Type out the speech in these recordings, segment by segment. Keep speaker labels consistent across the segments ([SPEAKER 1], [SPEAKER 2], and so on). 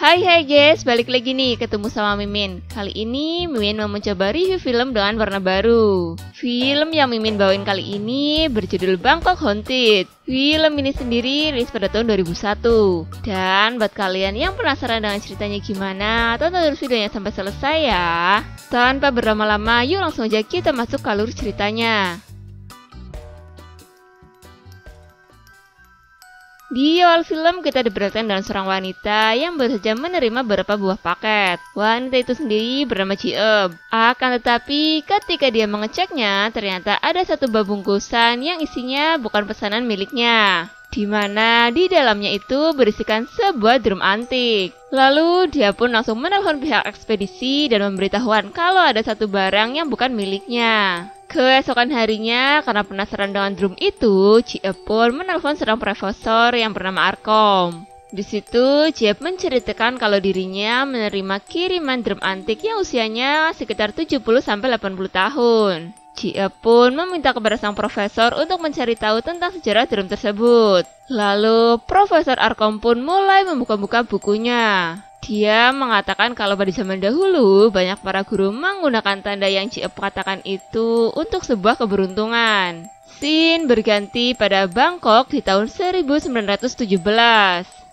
[SPEAKER 1] Hai guys, balik lagi nih ketemu sama Mimin. Kali ini Mimin mau mencoba review film dengan warna baru. Film yang Mimin bawain kali ini berjudul Bangkok Haunted. Film ini sendiri rilis pada tahun 2001. Dan buat kalian yang penasaran dengan ceritanya gimana, tonton terus videonya sampai selesai ya. Tanpa berlama-lama, yuk langsung aja kita masuk ke alur ceritanya. Di awal film kita diperlihatkan dengan seorang wanita yang baru saja menerima beberapa buah paket. Wanita itu sendiri bernama Ciep. Akan tetapi ketika dia mengeceknya, ternyata ada satu buah bungkusan yang isinya bukan pesanan miliknya. Di mana di dalamnya itu berisikan sebuah drum antik. Lalu dia pun langsung menelpon pihak ekspedisi dan memberitahuan kalau ada satu barang yang bukan miliknya. Keesokan harinya, karena penasaran dengan drum itu, Ciep pun menelpon seorang profesor yang bernama Arkom. Di situ, Ciep menceritakan kalau dirinya menerima kiriman drum antik yang usianya sekitar 70-80 tahun. Ciep pun meminta kepada sang profesor untuk mencari tahu tentang sejarah drum tersebut. Lalu, Profesor Arkom pun mulai membuka-buka bukunya. Dia mengatakan kalau pada zaman dahulu banyak para guru menggunakan tanda yang Ciep katakan itu untuk sebuah keberuntungan. Scene berganti pada Bangkok di tahun 1917.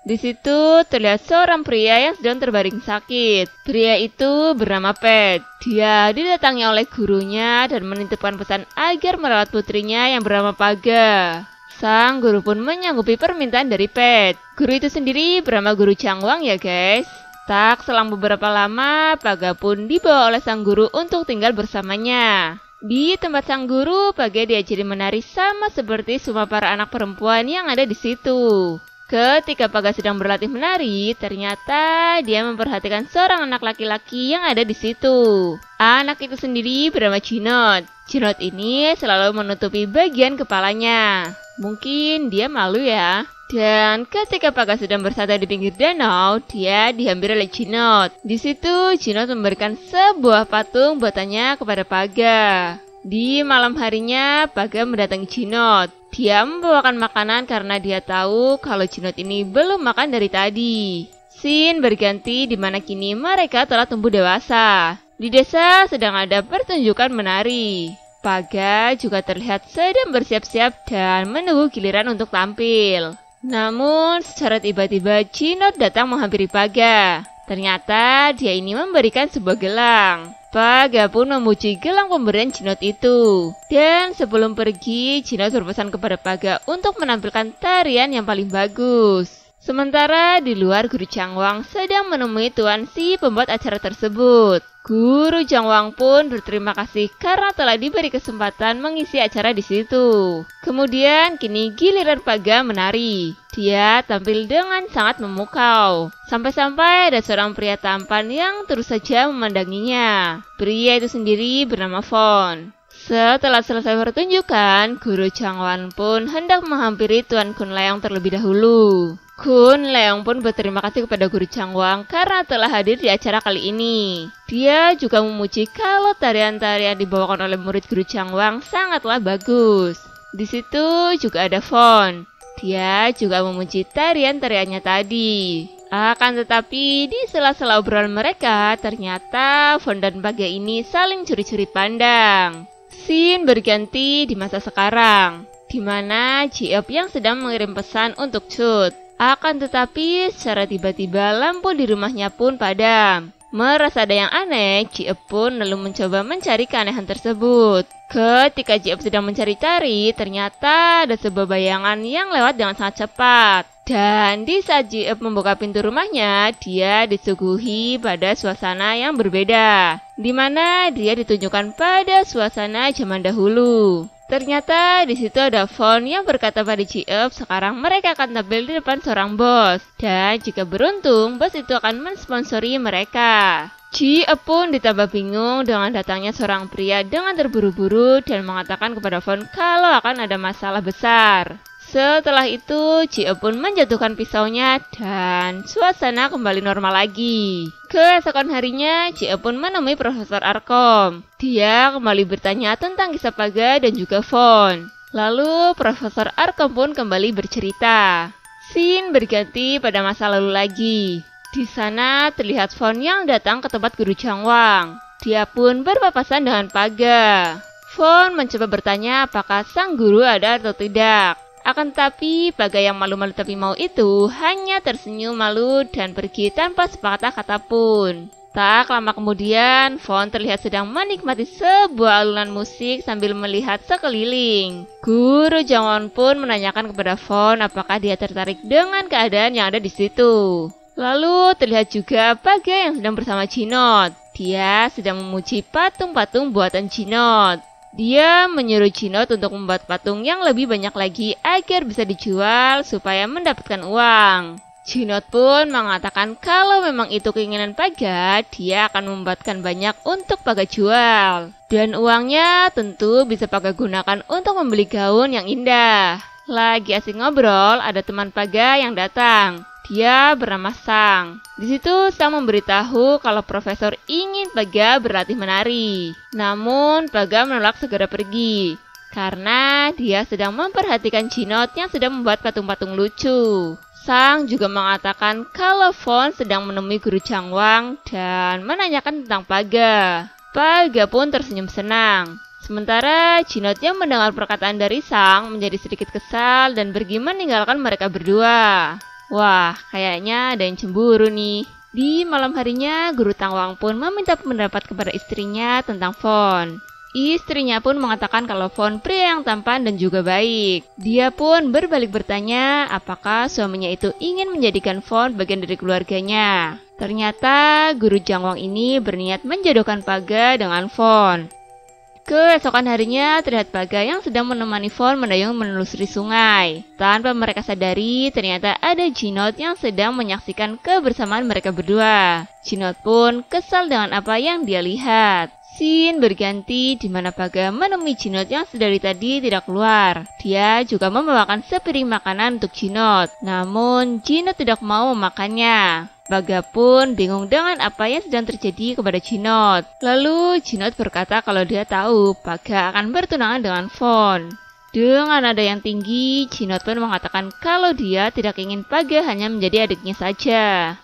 [SPEAKER 1] Di situ terlihat seorang pria yang sedang terbaring sakit. Pria itu bernama Pet. Dia didatangi oleh gurunya dan menitipkan pesan agar merawat putrinya yang bernama Paga. Sang guru pun menyanggupi permintaan dari Pet. Guru itu sendiri bernama Guru Changwang ya guys. Tak selang beberapa lama, Paga pun dibawa oleh sang guru untuk tinggal bersamanya. Di tempat sang guru, Paga diajari menari sama seperti semua para anak perempuan yang ada di situ. Ketika Paga sedang berlatih menari, ternyata dia memperhatikan seorang anak laki-laki yang ada di situ. Anak itu sendiri bernama Jinot. Jinot ini selalu menutupi bagian kepalanya. Mungkin dia malu ya. Dan ketika Paga sedang bersantai di pinggir danau, dia dihampiri oleh Jinot. Di situ Jinot memberikan sebuah patung buatannya kepada Paga. Di malam harinya, Paga mendatangi Jinot. Dia membawakan makanan karena dia tahu kalau Jinot ini belum makan dari tadi. Scene berganti di mana kini mereka telah tumbuh dewasa. Di desa sedang ada pertunjukan menari. Paga juga terlihat sedang bersiap-siap dan menunggu giliran untuk tampil. Namun secara tiba-tiba Jinot datang menghampiri Paga. Ternyata dia ini memberikan sebuah gelang. Paga pun memuji gelang pemberian Jinot itu. Dan sebelum pergi, Jinot berpesan kepada Paga untuk menampilkan tarian yang paling bagus. Sementara di luar, Guru Changwang sedang menemui Tuan si pembuat acara tersebut. Guru Changwang pun berterima kasih karena telah diberi kesempatan mengisi acara di situ. Kemudian kini giliran Paga menari. Dia tampil dengan sangat memukau. Sampai-sampai ada seorang pria tampan yang terus saja memandanginya. Pria itu sendiri bernama Fon. Setelah selesai pertunjukan, Guru Changwang pun hendak menghampiri Tuan Kun Leong terlebih dahulu. Kun Leong pun berterima kasih kepada Guru Changwang karena telah hadir di acara kali ini. Dia juga memuji kalau tarian-tarian dibawakan oleh murid Guru Changwang sangatlah bagus. Di situ juga ada Fon. Dia juga memuji tarian-tariannya tadi. Akan tetapi di sela-sela obrolan mereka, ternyata Fon dan Paga ini saling curi-curi pandang. Scene berganti di masa sekarang, di mana Ciep yang sedang mengirim pesan untuk Cut. Akan tetapi secara tiba-tiba lampu di rumahnya pun padam. Merasa ada yang aneh, Ciep pun lalu mencoba mencari keanehan tersebut. Ketika Ciep sedang mencari tari, ternyata ada sebuah bayangan yang lewat dengan sangat cepat. Dan di saat Ciep membuka pintu rumahnya, dia disuguhi pada suasana yang berbeda. Di mana dia ditunjukkan pada suasana zaman dahulu. Ternyata di situ ada Fon yang berkata pada Ciep sekarang mereka akan tampil di depan seorang bos. Dan jika beruntung, bos itu akan mensponsori mereka. Ciep pun ditambah bingung dengan datangnya seorang pria dengan terburu-buru dan mengatakan kepada Fon kalau akan ada masalah besar. Setelah itu, Ciep pun menjatuhkan pisaunya dan suasana kembali normal lagi. Keesokan harinya, Ciep pun menemui Profesor Arkom. Dia kembali bertanya tentang kisah Paga dan juga Fon. Lalu, Profesor Arkom pun kembali bercerita. Scene berganti pada masa lalu lagi. Di sana terlihat Fon yang datang ke tempat guru Changwang. Dia pun berpapasan dengan Paga. Fon mencoba bertanya apakah sang guru ada atau tidak. Akan tetapi Paga yang malu-malu tapi mau itu hanya tersenyum malu dan pergi tanpa sepatah kata pun. Tak lama kemudian, Fon terlihat sedang menikmati sebuah alunan musik sambil melihat sekeliling. Guru Changwon pun menanyakan kepada Fon apakah dia tertarik dengan keadaan yang ada di situ. Lalu terlihat juga Paga yang sedang bersama Jinot. Dia sedang memuji patung-patung buatan Jinot. Dia menyuruh Jinot untuk membuat patung yang lebih banyak lagi agar bisa dijual supaya mendapatkan uang. Jinot pun mengatakan kalau memang itu keinginan Paga, dia akan membuatkan banyak untuk Paga jual. Dan uangnya tentu bisa Paga gunakan untuk membeli gaun yang indah. Lagi asik ngobrol, ada teman Paga yang datang. Dia bernama Sang. Di situ Sang memberitahu kalau profesor ingin Paga berlatih menari. Namun Paga menolak segera pergi karena dia sedang memperhatikan Jinot yang sedang membuat patung-patung lucu. Sang juga mengatakan kalau Fon sedang menemui guru Changwang dan menanyakan tentang Paga. Paga pun tersenyum senang. Sementara Jinot yang mendengar perkataan dari Sang menjadi sedikit kesal dan pergi meninggalkan mereka berdua. Wah, kayaknya ada yang cemburu nih. Di malam harinya, guru Changwang pun meminta pendapat kepada istrinya tentang Fon. Istrinya pun mengatakan kalau Fon pria yang tampan dan juga baik. Dia pun berbalik bertanya apakah suaminya itu ingin menjadikan Fon bagian dari keluarganya. Ternyata guru Changwang ini berniat menjodohkan Paga dengan Fon. Keesokan harinya terlihat Paga yang sedang menemani Fon mendayung menelusuri sungai. Tanpa mereka sadari, ternyata ada Jinot yang sedang menyaksikan kebersamaan mereka berdua. Jinot pun kesal dengan apa yang dia lihat. Scene berganti di mana Paga menemui Jinot yang sedari tadi tidak keluar. Dia juga membawakan sepiring makanan untuk Jinot. Namun Jinot tidak mau memakannya. Paga pun bingung dengan apa yang sedang terjadi kepada Jinot. Lalu Jinot berkata kalau dia tahu Paga akan bertunangan dengan Fon. Dengan nada yang tinggi, Jinot pun mengatakan kalau dia tidak ingin Paga hanya menjadi adiknya saja.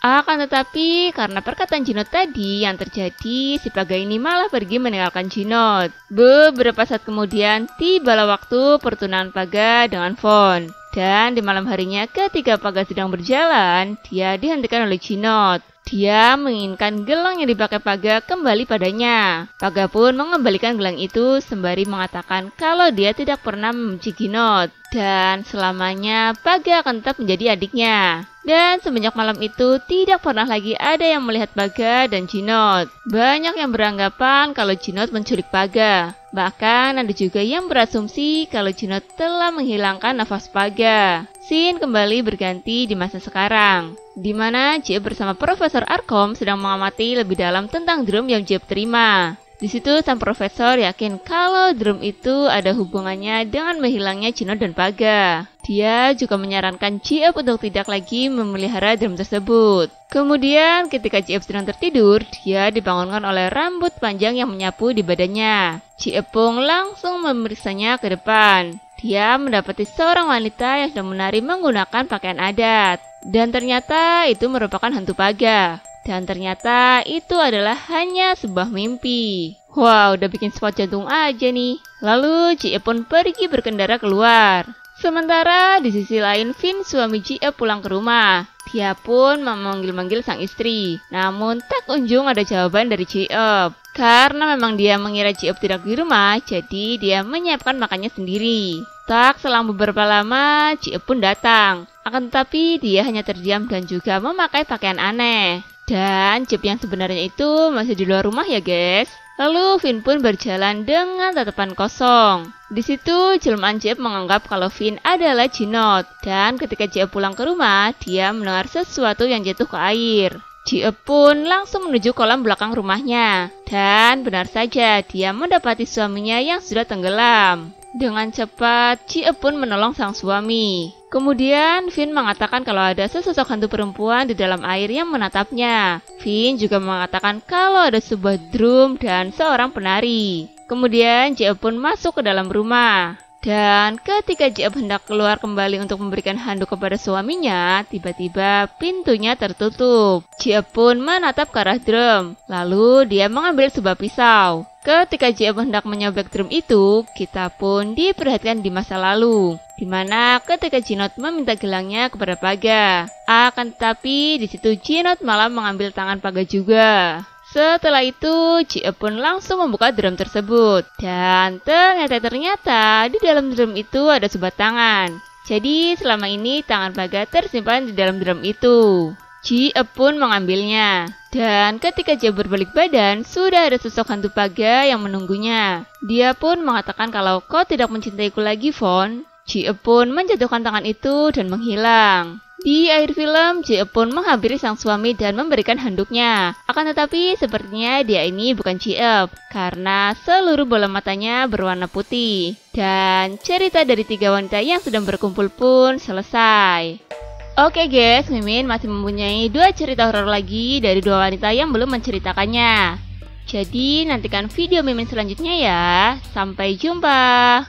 [SPEAKER 1] Akan tetapi karena perkataan Jinot tadi yang terjadi, si Paga ini malah pergi meninggalkan Jinot. Beberapa saat kemudian tibalah waktu pertunangan Paga dengan Fon. Dan di malam harinya ketika Paga sedang berjalan, dia dihentikan oleh Jinot. Dia menginginkan gelang yang dipakai Paga kembali padanya. Paga pun mengembalikan gelang itu sembari mengatakan kalau dia tidak pernah membenci Jinot. Dan selamanya Paga akan tetap menjadi adiknya. Dan semenjak malam itu tidak pernah lagi ada yang melihat Paga dan Jinot. Banyak yang beranggapan kalau Jinot menculik Paga. Bahkan ada juga yang berasumsi kalau Jinot telah menghilangkan nafas Paga. Scene kembali berganti di masa sekarang, di mana Jie bersama Profesor Arkom sedang mengamati lebih dalam tentang drum yang Jie terima. Di situ sang profesor yakin kalau drum itu ada hubungannya dengan menghilangnya Jinot dan Paga. Dia juga menyarankan Jie untuk tidak lagi memelihara drum tersebut. Kemudian ketika Jie sedang tertidur, dia dibangunkan oleh rambut panjang yang menyapu di badannya. Jie pun langsung memeriksanya ke depan. Dia mendapati seorang wanita yang sedang menari menggunakan pakaian adat. Dan ternyata itu merupakan hantu Paga. Dan ternyata itu adalah hanya sebuah mimpi. Wow, udah bikin spot jantung aja nih. Lalu Jie pun pergi berkendara keluar. Sementara di sisi lain Vin suami Jie pulang ke rumah. Dia pun memanggil-manggil sang istri. Namun tak kunjung ada jawaban dari Jie. Karena memang dia mengira Jie tidak di rumah, jadi dia menyiapkan makannya sendiri. Tak selang beberapa lama Jie pun datang. Akan tetapi dia hanya terdiam dan juga memakai pakaian aneh. Dan Jie yang sebenarnya itu masih di luar rumah ya guys. Lalu Vin pun berjalan dengan tatapan kosong. Di situ jelmaan Jie menganggap kalau Vin adalah Jinot. Dan ketika Jie pulang ke rumah, dia mendengar sesuatu yang jatuh ke air. Jie pun langsung menuju kolam belakang rumahnya. Dan benar saja dia mendapati suaminya yang sudah tenggelam. Dengan cepat, Jie pun menolong sang suami. Kemudian, Vin mengatakan kalau ada sesosok hantu perempuan di dalam air yang menatapnya. Vin juga mengatakan kalau ada sebuah drum dan seorang penari. Kemudian, Jie pun masuk ke dalam rumah. Dan ketika Ji hendak keluar kembali untuk memberikan handuk kepada suaminya, tiba-tiba pintunya tertutup. Ji pun menatap ke arah drum, lalu dia mengambil sebuah pisau. Ketika Ji hendak menyobek drum itu, kita pun diperhatikan di masa lalu, dimana ketika Jinot meminta gelangnya kepada Paga. Akan tetapi di situ Jinot malah mengambil tangan Paga juga. Setelah itu, Ji pun langsung membuka drum tersebut. Dan ternyata di dalam drum itu ada sebuah tangan. Jadi selama ini tangan Paga tersimpan di dalam drum itu. Ji pun mengambilnya. Dan ketika dia berbalik badan, sudah ada sosok hantu Paga yang menunggunya. Dia pun mengatakan kalau kau tidak mencintaiku lagi, Von. Ji pun menjatuhkan tangan itu dan menghilang. Di akhir film, Ji pun menghampiri sang suami dan memberikan handuknya. Akan tetapi sepertinya dia ini bukan Ji karena seluruh bola matanya berwarna putih. Dan cerita dari 3 wanita yang sedang berkumpul pun selesai. Oke guys, Mimin masih mempunyai 2 cerita horor lagi dari 2 wanita yang belum menceritakannya. Jadi nantikan video Mimin selanjutnya ya. Sampai jumpa.